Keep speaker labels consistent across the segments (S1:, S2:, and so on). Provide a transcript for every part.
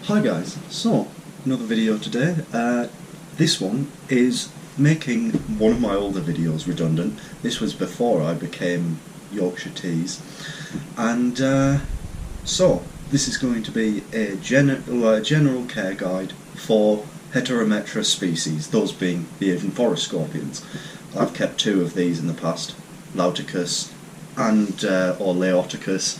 S1: Hi guys, so another video today. This one is making one of my older videos redundant. This was before I became Yorkshire Teas, and so this is going to be a general care guide for Heterometrus species, those being the Asian forest scorpions. I've kept two of these in the past, Lauticus and or Laoticus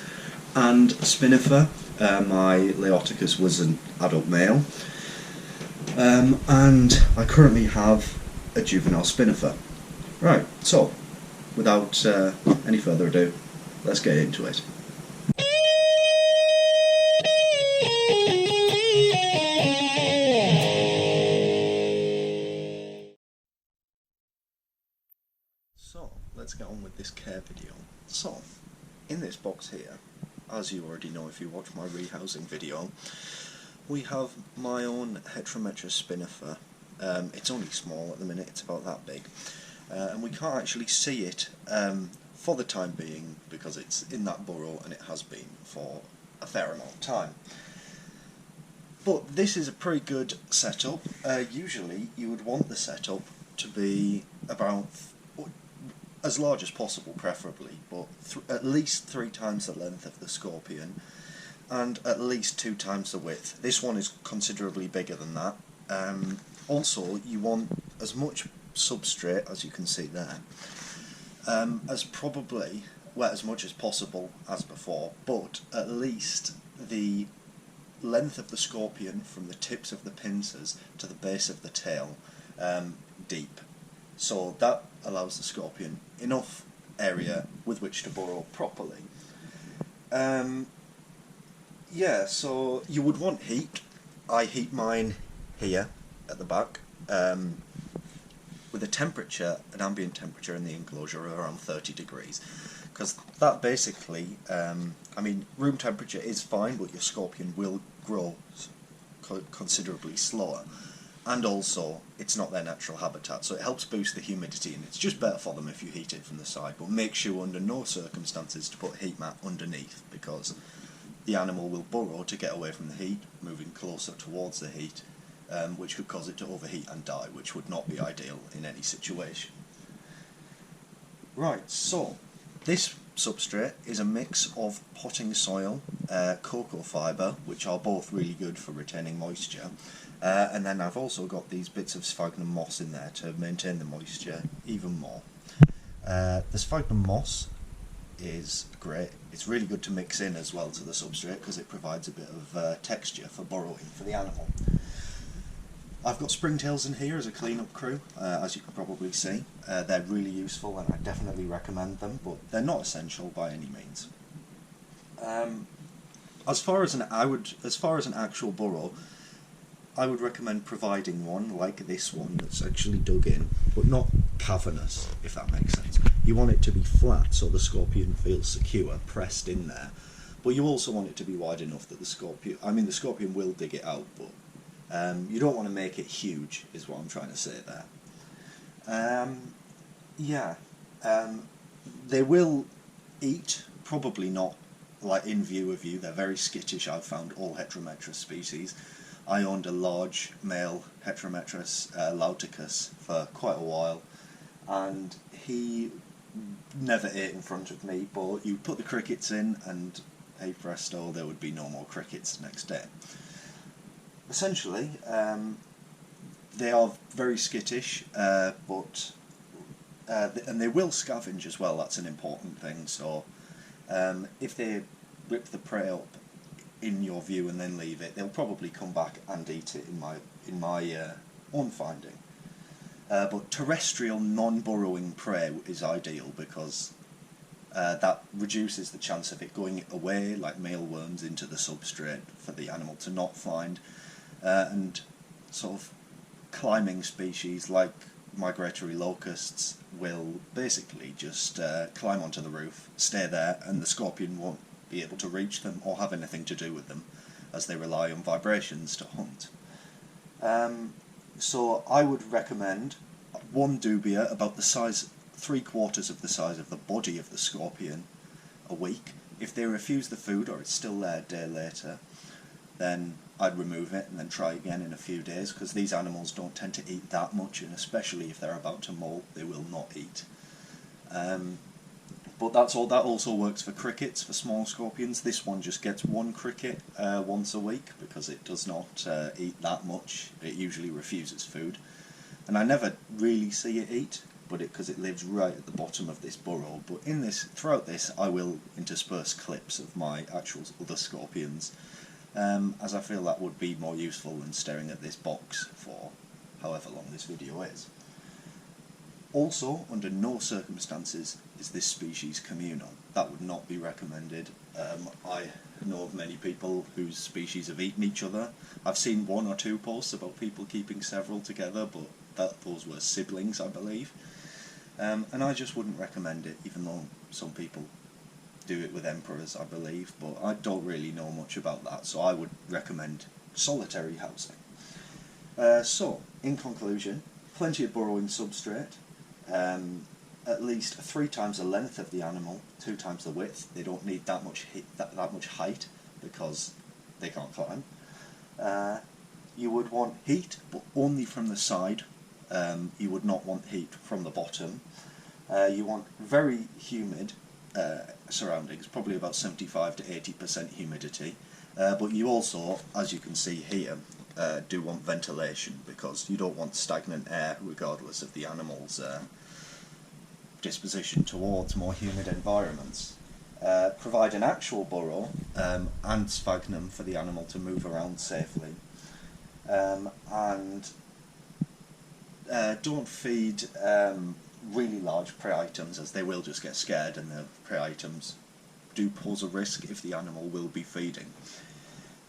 S1: and Spinifer. My Laoticus was an adult male, and I currently have a juvenile Spinifer. Right, so without any further ado, let's get into it. So let's get on with this care video. So in this box here, as you already know if you watch my rehousing video, we have my own Heterometrus Spinifer. It's only small at the minute, it's about that big, and we can't actually see it for the time being because it's in that burrow and it has been for a fair amount of time. But this is a pretty good setup. Usually you would want the setup to be about as large as possible, preferably, but at least 3 times the length of the scorpion and at least 2 times the width. This one is considerably bigger than that. Also, you want as much substrate, as you can see there, as much as possible as before, but at least the length of the scorpion from the tips of the pincers to the base of the tail deep. So that allows the scorpion enough area with which to burrow properly. Yeah, so you would want heat. I heat mine here at the back with a temperature, an ambient temperature in the enclosure of around 30 degrees. Because that basically, I mean, room temperature is fine, but your scorpion will grow considerably slower. And also, it's not their natural habitat, so it helps boost the humidity, and it's just better for them if you heat it from the side. But make sure under no circumstances to put a heat mat underneath, because the animal will burrow to get away from the heat, moving closer towards the heat, which could cause it to overheat and die, which would not be ideal in any situation. Right, so this substrate is a mix of potting soil, cocoa fibre, which are both really good for retaining moisture, and then I've also got these bits of sphagnum moss in there to maintain the moisture even more. The sphagnum moss is great. It's really good to mix in as well to the substrate because it provides a bit of texture for burrowing for the animal. I've got springtails in here as a clean-up crew, as you can probably see. They're really useful and I definitely recommend them, but they're not essential by any means. As far as an actual burrow, I would recommend providing one like this one that's actually dug in, but not cavernous, if that makes sense. You want it to be flat so the scorpion feels secure, pressed in there, but you also want it to be wide enough that the scorpion will dig it out, but you don't want to make it huge, is what I'm trying to say there. They will eat, probably not like in view of you. They're very skittish. I've found all Heterometrus species. I owned a large male Heterometrus Lauticus for quite a while, and he never ate in front of me, but you put the crickets in and hey presto, there would be no more crickets the next day. Essentially, they are very skittish, and they will scavenge as well. That's an important thing. So if they rip the prey up in your view and then leave it, they'll probably come back and eat it in my own finding. But terrestrial non-burrowing prey is ideal because that reduces the chance of it going away like mealworms into the substrate for the animal to not find, and sort of climbing species like migratory locusts will basically just climb onto the roof, stay there, and the scorpion won't be able to reach them or have anything to do with them as they rely on vibrations to hunt. So I would recommend one dubia about the size, 3/4 of the size of the body of the scorpion a week. If they refuse the food or it's still there a day later, then I'd remove it and then try again in a few days, because these animals don't tend to eat that much, and especially if they're about to molt, they will not eat. But that also works for crickets, for small scorpions. This one just gets one cricket once a week, because it does not eat that much. It usually refuses food, and I never really see it eat, but because it lives right at the bottom of this burrow. But throughout this, I will intersperse clips of my actual other scorpions, as I feel that would be more useful than staring at this box for however long this video is. Also, under no circumstances is this species communal. That would not be recommended. I know of many people whose species have eaten each other. I've seen 1 or 2 posts about people keeping several together, but those were siblings, I believe. And I just wouldn't recommend it, even though some people do it with emperors, I believe, but I don't really know much about that, so I would recommend solitary housing. So, in conclusion, plenty of burrowing substrate, at least 3 times the length of the animal, 2 times the width. They don't need that much height, because they can't climb. You would want heat, but only from the side. You would not want heat from the bottom. You want very humid surroundings, probably about 75 to 80% humidity. But you also, as you can see here, do want ventilation, because you don't want stagnant air regardless of the animal's disposition towards more humid environments. Provide an actual burrow and sphagnum for the animal to move around safely. And don't feed really large prey items, as they will just get scared, and the prey items do pose a risk if the animal will be feeding.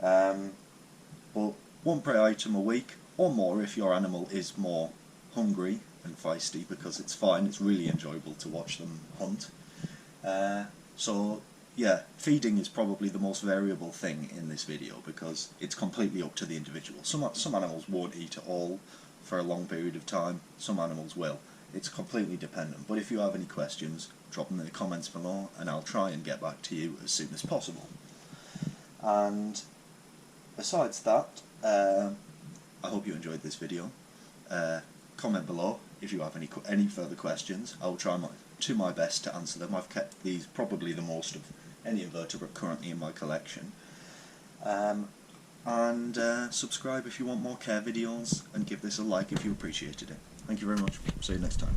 S1: But 1 prey item a week or more if your animal is more hungry and feisty, because it's fine, it's really enjoyable to watch them hunt. So yeah, feeding is probably the most variable thing in this video, because it's completely up to the individual. Some animals won't eat at all for a long period of time, some animals will. It's completely dependent, but if you have any questions, drop them in the comments below and I'll try and get back to you as soon as possible. And besides that, I hope you enjoyed this video. Comment below if you have any further questions. I will try my best to answer them. I've kept these probably the most of any invertebrate currently in my collection. And subscribe if you want more care videos, and give this a like if you appreciated it. Thank you very much. See you next time.